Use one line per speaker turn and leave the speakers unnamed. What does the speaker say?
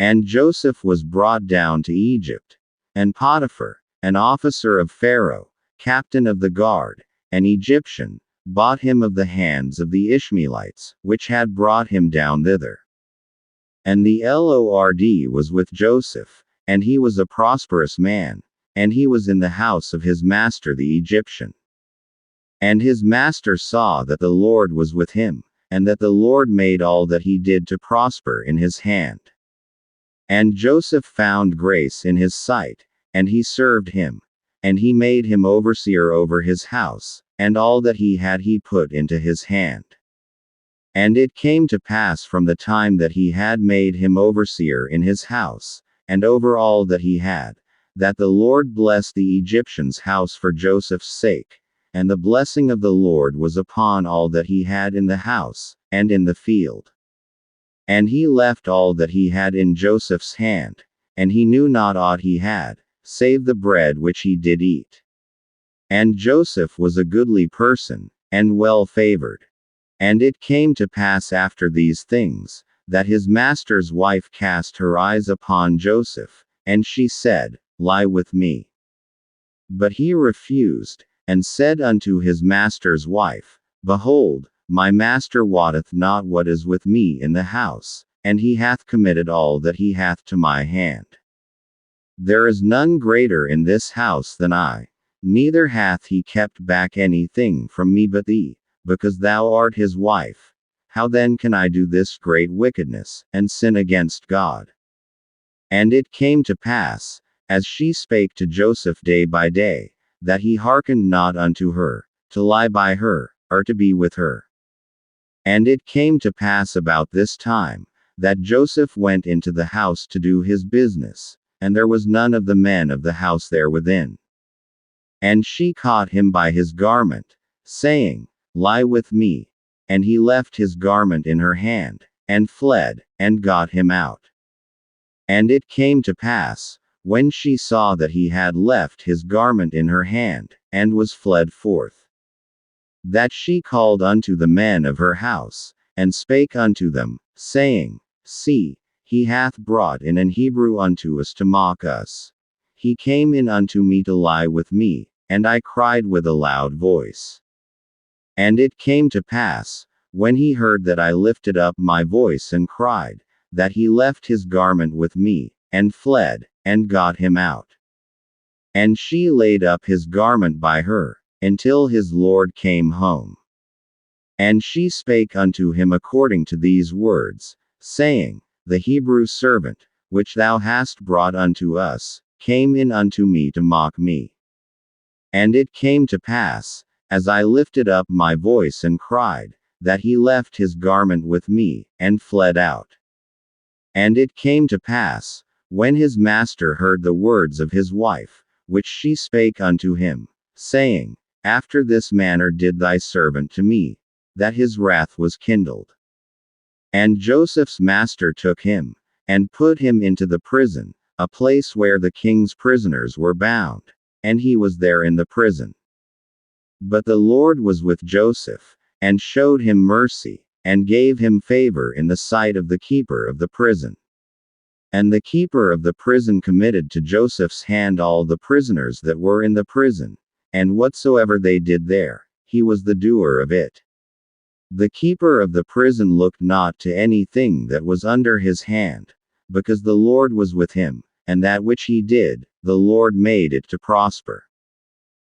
And Joseph was brought down to Egypt. And Potiphar, an officer of Pharaoh, captain of the guard, an Egyptian, bought him of the hands of the Ishmaelites, which had brought him down thither. And the Lord was with Joseph, and he was a prosperous man, and he was in the house of his master the Egyptian. And his master saw that the Lord was with him, and that the Lord made all that he did to prosper in his hand. And Joseph found grace in his sight, and he served him, and he made him overseer over his house, and all that he had he put into his hand. And it came to pass from the time that he had made him overseer in his house, and over all that he had, that the Lord blessed the Egyptian's house for Joseph's sake, and the blessing of the Lord was upon all that he had in the house, and in the field. And he left all that he had in Joseph's hand, and he knew not aught he had, save the bread which he did eat. And Joseph was a goodly person, and well favored. And it came to pass after these things, that his master's wife cast her eyes upon Joseph, and she said, Lie with me. But he refused, and said unto his master's wife, Behold, my master wotteth not what is with me in the house, and he hath committed all that he hath to my hand. There is none greater in this house than I, neither hath he kept back anything from me but thee, because thou art his wife. How then can I do this great wickedness, and sin against God? And it came to pass, as she spake to Joseph day by day, that he hearkened not unto her, to lie by her, or to be with her. And it came to pass about this time, that Joseph went into the house to do his business, and there was none of the men of the house there within. And she caught him by his garment, saying, Lie with me. And he left his garment in her hand, and fled, and got him out. And it came to pass, when she saw that he had left his garment in her hand, and was fled forth, that she called unto the men of her house, and spake unto them, saying, See, he hath brought in an Hebrew unto us to mock us. He came in unto me to lie with me, and I cried with a loud voice. And it came to pass, when he heard that I lifted up my voice and cried, that he left his garment with me, and fled, and got him out. And she laid up his garment by her, until his Lord came home. And she spake unto him according to these words, saying, The Hebrew servant, which thou hast brought unto us, came in unto me to mock me. And it came to pass, as I lifted up my voice and cried, that he left his garment with me, and fled out. And it came to pass, when his master heard the words of his wife, which she spake unto him, saying, After this manner did thy servant to me, that his wrath was kindled. And Joseph's master took him, and put him into the prison, a place where the king's prisoners were bound, and he was there in the prison. But the Lord was with Joseph, and showed him mercy, and gave him favor in the sight of the keeper of the prison. And the keeper of the prison committed to Joseph's hand all the prisoners that were in the prison, and whatsoever they did there, he was the doer of it. The keeper of the prison looked not to anything that was under his hand, because the Lord was with him, and that which he did, the Lord made it to prosper.